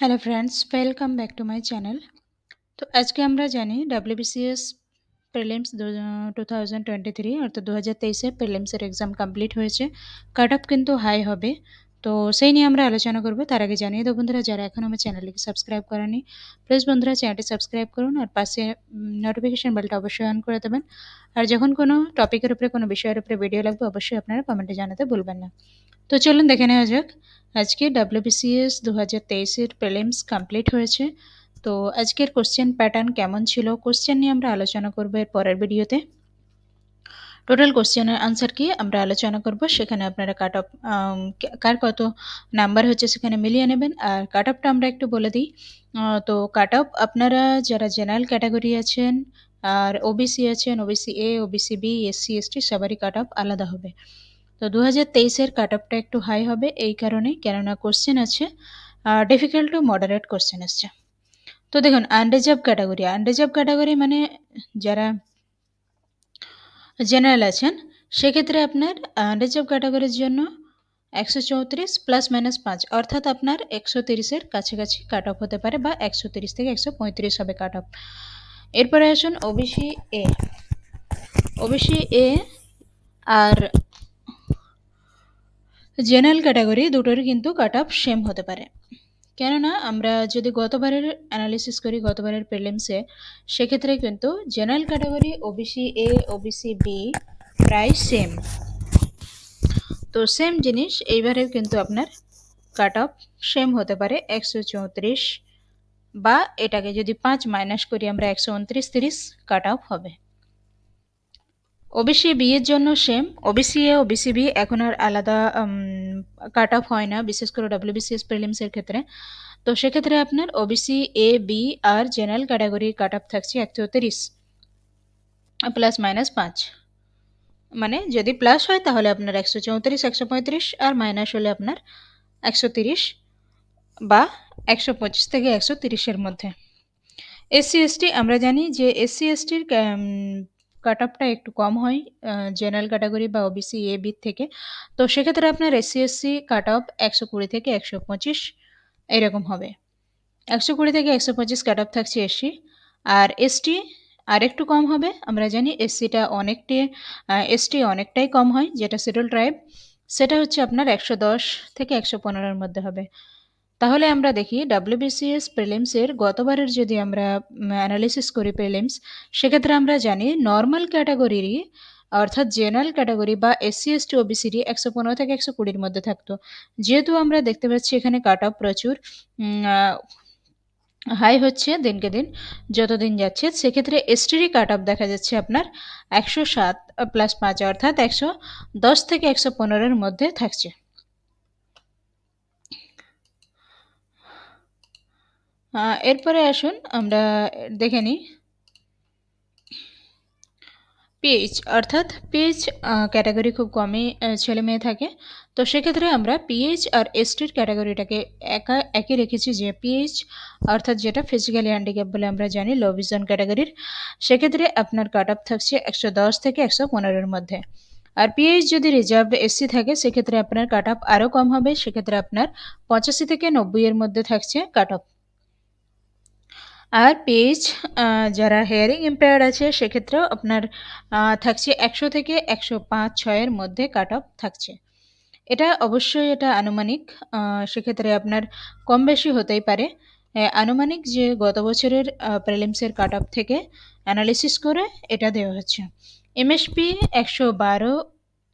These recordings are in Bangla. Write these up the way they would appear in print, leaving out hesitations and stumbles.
Hello friends, welcome back to my channel. তো আজকে আমরা জানি WBCS প্রিলিমস 2023 অর্থাৎ 2023-এর প্রিলিমসের এক্সাম কমপ্লিট হয়েছে। কাট অফ কিন্তু হাই হবে। তো সেই নিয়ে আমরা আলোচনা করব। তার আগে জানিয়ে দেবো বন্ধুরা, যারা এখন আমার চ্যানেলটিকে সাবস্ক্রাইব করেনি, প্লিজ বন্ধুরা চ্যানেলটি সাবস্ক্রাইব করুন আর পাশে নোটিফিকেশন বেলটা অবশ্যই অন করে দেবেন। আর যখন কোনো টপিকের উপরে, কোনো বিষয়ের উপরে ভিডিও লাগবে, অবশ্যই আপনারা কমেন্টে জানাতে ভুলবেন না। তো চলুন দেখে নেওয়া যাক। আজকে WBCS 2023-এর প্রিলিমস কমপ্লিট হয়েছে। তো আজকের কোশ্চেন প্যাটার্ন কেমন ছিল, কোশ্চেন নিয়ে আমরা আলোচনা করবো এর পরের ভিডিওতে। টোটাল কোশ্চেনের আনসার কি আমরা আলোচনা করব, সেখানে আপনারা কাট অফ কার কত নাম্বার হচ্ছে সেখানে মিলিয়ে নেবেন। আর কাট অফটা আমরা একটু বলে দিই। তো কাট অফ আপনারা যারা জেনারেল ক্যাটাগরি আছেন আর ওবিসি আছেন, OBC A, OBC B, SC ST সবারই কাট অফ আলাদা হবে। তো 2023-এর কাট অফটা একটু হাই হবে এই কারণেই, কেননা কোশ্চেন আছে ডিফিকাল্ট টু মডারেট কোশ্চেন আসছে। তো দেখুন, আনরিজার্ভ ক্যাটাগরি মানে যারা জেনারেল আছেন, সেক্ষেত্রে আপনার আনরিজার্ভ ক্যাটাগরির জন্য 134 +- 5 অর্থাৎ আপনার 130-এর কাছাকাছি কাট অফ হতে পারে, বা 130 থেকে 135 হবে কাট অফ। এরপরে আসুন ওবিসি এ আর জেনারেল ক্যাটাগরি দুটোরই কিন্তু কাট অফ সেম হতে পারে। কেননা আমরা যদি গতবারের অ্যানালিসিস করি, গতবারের প্রিলিমসে, সেক্ষেত্রে কিন্তু general category OBC A, OBC B প্রায় সেম। তো সেম জিনিস এইবারেও কিন্তু আপনার কাট অফ সেম হতে পারে, 134, বা এটাকে যদি 5 মাইনাস করি আমরা 129-30 কাট অফ হবে। ওবিসি বি এর জন্য same, OBC A, OBC B এখন আর আলাদা কাট অফ হয় না, বিশেষ করে WBCS প্রিলিমসের ক্ষেত্রে। তো সেক্ষেত্রে আপনার ওবিসি এ, বি আর জেনারেল ক্যাটাগরির কাট অফ থাকছে 130 +- 5। মানে যদি প্লাস হয় তাহলে আপনার 134, 135, আর মাইনাস হলে আপনার 130 বা 125 থেকে 130-এর মধ্যে। এসসি এসটি আমরা জানি যে এসসি এসটির কাট অফটা একটু কম হয় জেনারেল ক্যাটাগরি বা ওবিসি এ বি থেকে। তো সেক্ষেত্রে আপনার এসসি এসসি কাট অফ 120 থেকে 125 এরকম হবে। 120 থেকে 125 কাট অফ থাকছে এসসি। আর এসটি আর একটু কম হবে। আমরা জানি এসটি অনেকটাই কম হয়, যেটা শিডিউল ট্রাইব, সেটা হচ্ছে আপনার 110 থেকে 115-এর মধ্যে হবে। তাহলে আমরা দেখি WBCS প্রিলিমসের গতবারের যদি আমরা অ্যানালিসিস করি প্রিলিমস, সেক্ষেত্রে আমরা জানি নর্মাল ক্যাটাগরিরই অর্থাৎ জেনারেল ক্যাটাগরি বা এসসি এসটি ওবিসিডি 115 থেকে 120-এর মধ্যে থাকতো। যেহেতু আমরা দেখতে পাচ্ছি এখানে কাট অফ প্রচুর হাই হচ্ছে দিনকে দিন, যত দিন যাচ্ছে, সেক্ষেত্রে এসটিরই কাট অফ দেখা যাচ্ছে আপনার 107 +5 অর্থাৎ 110 থেকে 115-এর মধ্যে থাকছে। এরপরে আসুন আমরা দেখে নিই পিএইচ, অর্থাৎ পিএইচ ক্যাটাগরি খুব কমই ছেলে মেয়ে থাকে। তো সেক্ষেত্রে আমরা পিএইচ আর এসটির ক্যাটাগরিটাকে একই রেখেছি, যে পিএইচ অর্থাৎ যেটা ফিজিক্যালি হ্যান্ডিক্যাপ বলে আমরা জানি, লো ভিশন ক্যাটাগরির, সেক্ষেত্রে আপনার কাট অফ থাকছে 110 থেকে 115-এর মধ্যে। আর পিএইচ যদি রিজার্ভড এসসি থাকে, সেক্ষেত্রে আপনার কাট অফ আরও কম হবে, সেক্ষেত্রে আপনার 85 থেকে 90-এর মধ্যে থাকছে কাট অফ। আর পিএইচ যারা হেয়ারিং ইম্পেয়ার্ড আছে, সেক্ষেত্রেও আপনার থাকছে 100 থেকে 105-6-এর মধ্যে কাট অফ থাকছে। এটা অবশ্যই এটা আনুমানিক, সেক্ষেত্রে আপনার কম বেশি হতেই পারে। আনুমানিক যে গত বছরের প্রিলিমসের কাট অফ থেকে অ্যানালিসিস করে এটা দেওয়া হচ্ছে। এমএসপি 112,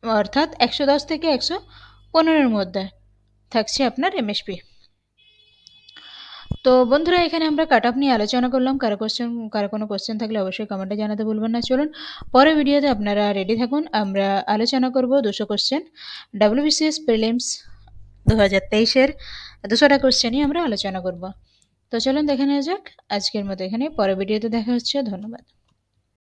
অর্থাৎ 110 থেকে 115-এর মধ্যে থাকছে আপনার এমএসপি। তো বন্ধুরা, এখানে আমরা কাট অফ নিয়ে আলোচনা করলাম। কারো কোনো কোশ্চেন থাকলে অবশ্যই কমেন্টে জানাতে ভুলবেন না। চলুন পরের ভিডিওতে আপনারা রেডি থাকুন, আমরা আলোচনা করব 200 কোশ্চেন, WBCS প্রিলিমস 2023-এর 200টা কোশ্চেনই আমরা আলোচনা করব। তো চলুন দেখে নেওয়া যাক। আজকের মতো এখানে, পরের ভিডিওতে দেখা হচ্ছে। ধন্যবাদ।